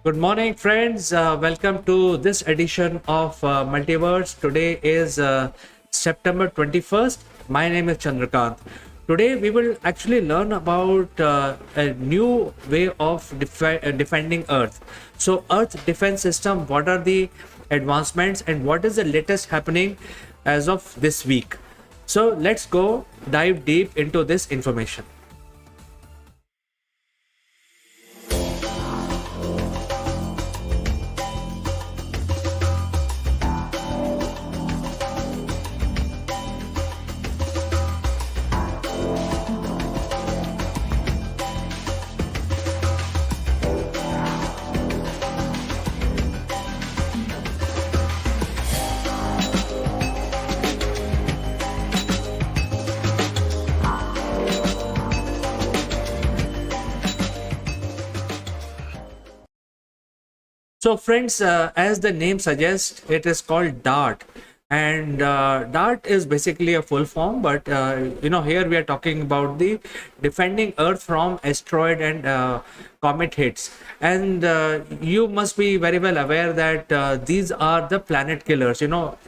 Good morning, friends. Welcome to this edition of Multiverse. Today is September 21st. My name is Chandrakant. Today, we will actually learn about a new way of defending Earth. So, Earth defense system, what are the advancements and what is the latest happening as of this week? So, let's go dive deep into this information. So, friends, as the name suggests, it is called DART, and DART is basically a full form. But here we are talking about the defending Earth from asteroid and comet hits. And you must be very well aware that these are the planet killers.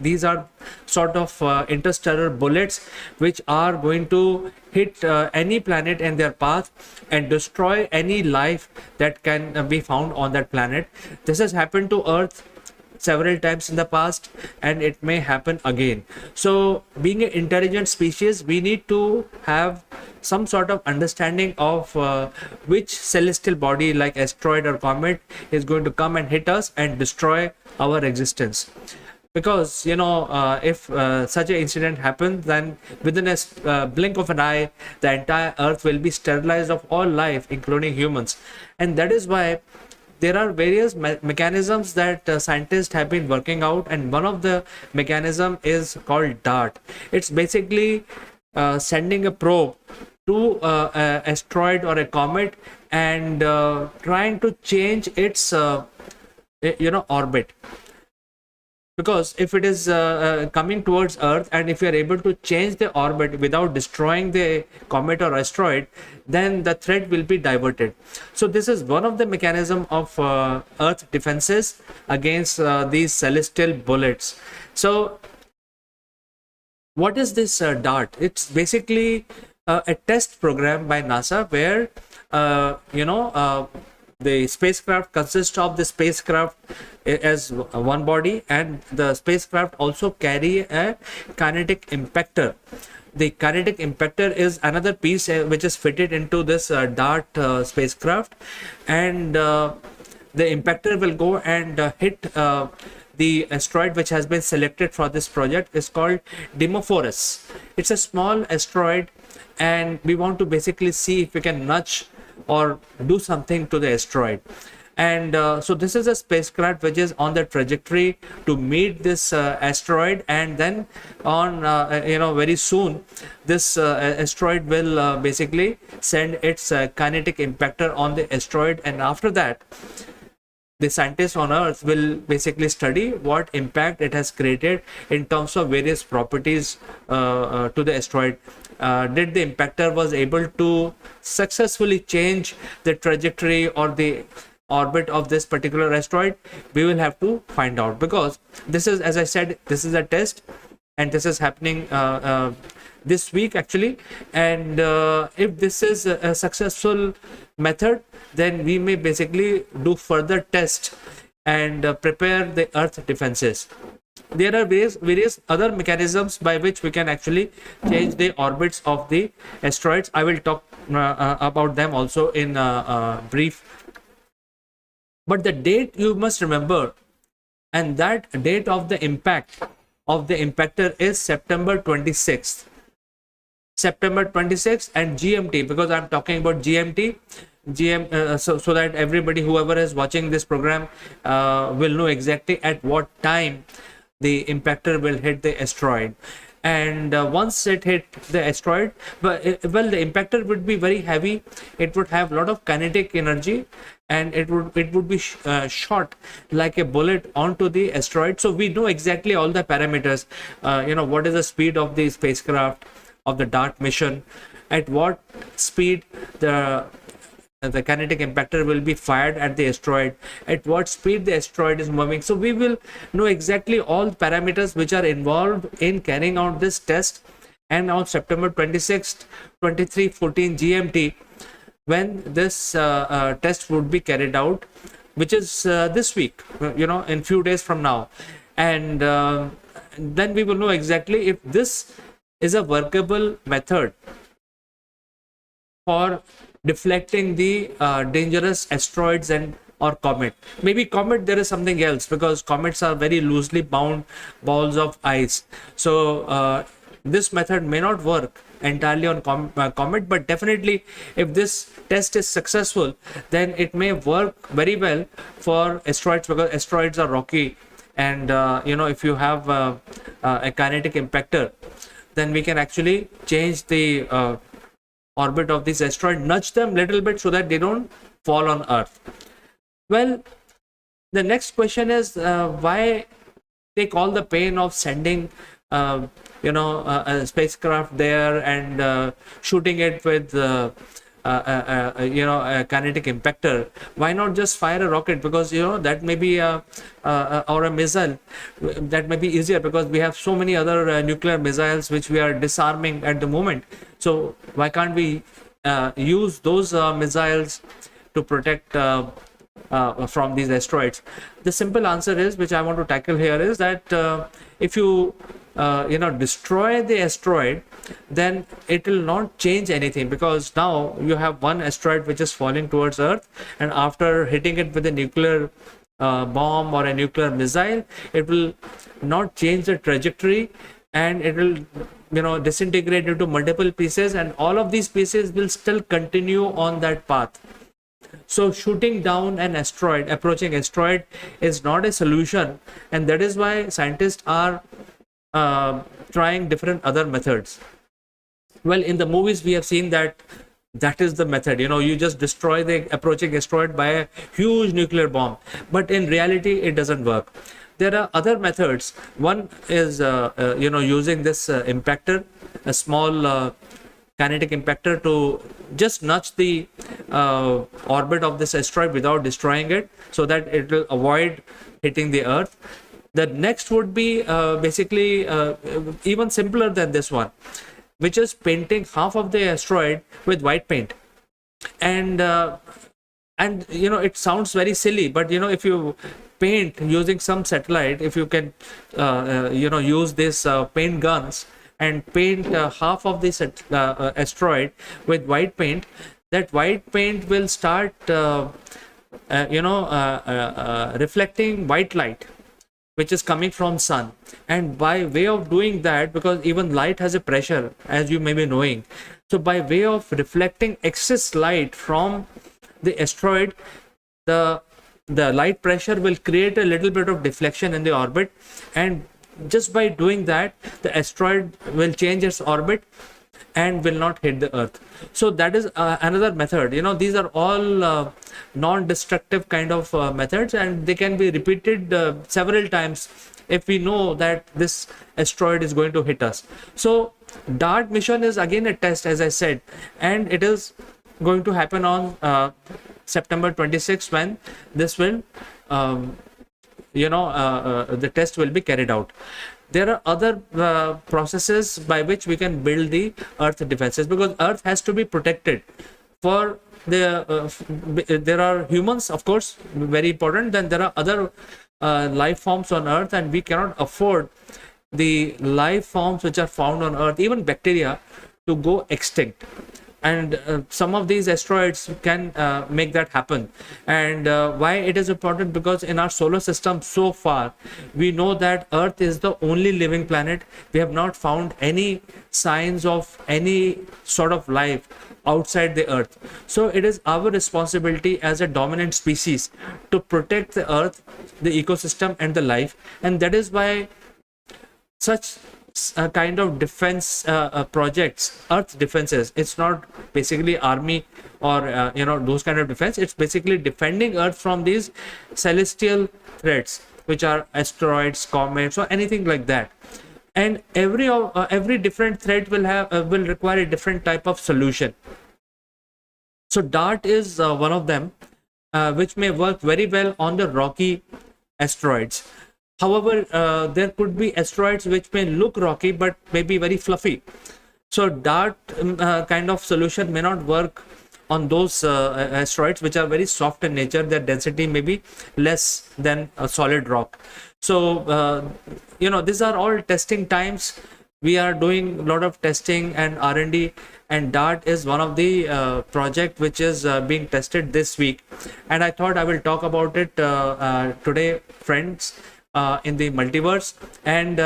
These are sort of interstellar bullets which are going to hit any planet in their path and destroy any life that can be found on that planet. This has happened to Earth several times in the past, and it may happen again. So, being an intelligent species, we need to have some sort of understanding of which celestial body like asteroid or comet is going to come and hit us and destroy our existence. Because if such an incident happens, then within a blink of an eye, the entire Earth will be sterilized of all life, including humans. And that is why there are various mechanisms that scientists have been working out, and one of the mechanism is called DART. It's basically sending a probe to an asteroid or a comet and trying to change its orbit. Because if it is coming towards Earth, and if you are able to change the orbit without destroying the comet or asteroid, then the threat will be diverted. So this is one of the mechanism of Earth defenses against these celestial bullets. So what is this DART? It's basically a test program by NASA where the spacecraft consists of the spacecraft as one body, and the spacecraft also carry a kinetic impactor. The kinetic impactor is another piece which is fitted into this DART spacecraft, and the impactor will go and hit the asteroid which has been selected for this project. Is called Dimorphos. It's a small asteroid, and we want to basically see if we can nudge or do something to the asteroid. And so this is a spacecraft which is on the trajectory to meet this asteroid, and then on very soon this asteroid will basically send its kinetic impactor on the asteroid, and after that the scientists on Earth will basically study what impact it has created in terms of various properties to the asteroid. Did the impactor was able to successfully change the trajectory or the orbit of this particular asteroid? We will have to find out, because this is, as I said, this is a test, and this is happening this week actually. And if this is a successful method, then we may basically do further tests and prepare the Earth defenses. There are various other mechanisms by which we can actually change the orbits of the asteroids. I will talk about them also in brief. But the date you must remember, and that date of the impact of the impactor is September 26th. September 26th and GMT, because I'm talking about GMT. So that everybody, whoever is watching this program, will know exactly at what time the impactor will hit the asteroid. And once it hit the asteroid, well, the impactor would be very heavy. It would have a lot of kinetic energy, and it would be shot like a bullet onto the asteroid. So we know exactly all the parameters. What is the speed of the spacecraft, of the DART mission, at what speed the the kinetic impactor will be fired at the asteroid, at what speed the asteroid is moving. So we will know exactly all parameters which are involved in carrying out this test. And on September 26th, 23:14 GMT, when this test would be carried out, which is this week, in few days from now. And then we will know exactly if this is a workable method for deflecting the dangerous asteroids and or comet. Maybe comet there is something else, because comets are very loosely bound balls of ice. So this method may not work entirely on comet, but definitely if this test is successful, then it may work very well for asteroids, because asteroids are rocky, and if you have a kinetic impactor, then we can actually change the orbit of this asteroid, nudge them little bit so that they don't fall on Earth. Well, the next question is why take all the pain of sending a spacecraft there and shooting it with a kinetic impactor? Why not just fire a rocket? Because that may be or a missile, that may be easier, because we have so many other nuclear missiles which we are disarming at the moment. So why can't we use those missiles to protect from these asteroids? The simple answer is, which I want to tackle here, is that if you destroy the asteroid, then it will not change anything, because now you have one asteroid which is falling towards Earth, and after hitting it with a nuclear bomb or a nuclear missile, it will not change the trajectory, and it will disintegrate into multiple pieces, and all of these pieces will still continue on that path. So shooting down an asteroid, approaching asteroid, is not a solution, and that is why scientists are trying different other methods. Well, in the movies we have seen that is the method. You just destroy the approaching asteroid by a huge nuclear bomb, but in reality it doesn't work. There are other methods. One is using this impactor, a small kinetic impactor, to just nudge the orbit of this asteroid without destroying it, so that it will avoid hitting the Earth. The next would be basically even simpler than this one, which is painting half of the asteroid with white paint. And it sounds very silly, but if you paint using some satellite, if you can use this paint guns and paint half of this asteroid with white paint, that white paint will start reflecting white light which is coming from sun. And by way of doing that, because even light has a pressure, as you may be knowing, so by way of reflecting excess light from the asteroid, the light pressure will create a little bit of deflection in the orbit, and just by doing that, the asteroid will change its orbit and will not hit the Earth. So that is another method. These are all non-destructive kind of methods, and they can be repeated several times if we know that this asteroid is going to hit us. So DART mission is again a test, as I said, and it is going to happen on September 26th, when this will the test will be carried out. There are other processes by which we can build the Earth defenses, because Earth has to be protected. For there are humans, of course, very important. Then there are other life forms on Earth, and we cannot afford the life forms which are found on Earth, even bacteria, to go extinct. And some of these asteroids can make that happen. And why it is important? Because in our solar system so far, we know that Earth is the only living planet. We have not found any signs of any sort of life outside the Earth. So it is our responsibility as a dominant species to protect the Earth, the ecosystem, and the life. And that is why such kind of defense projects, Earth defenses, it's not basically army or those kind of defense. It's basically defending Earth from these celestial threats, which are asteroids, comets, or anything like that. And every different threat will require a different type of solution. So Dart is one of them, which may work very well on the rocky asteroids. However, there could be asteroids which may look rocky but may be very fluffy. So Dart kind of solution may not work on those asteroids which are very soft in nature. Their density may be less than a solid rock. So these are all testing times. We are doing a lot of testing and R&D, and Dart is one of the project which is being tested this week, and I thought I will talk about it today, friends, in the multiverse. And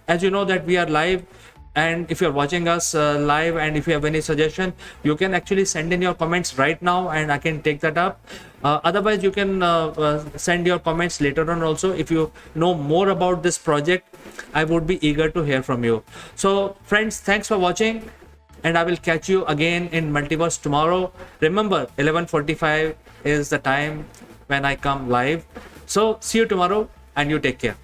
as you know that we are live, and if you're watching us live, and if you have any suggestion, you can actually send in your comments right now and I can take that up. Otherwise, you can send your comments later on also. If you know more about this project, I would be eager to hear from you. So friends, thanks for watching, and I will catch you again in multiverse tomorrow. Remember, 11:45 is the time when I come live. So see you tomorrow, and you take care.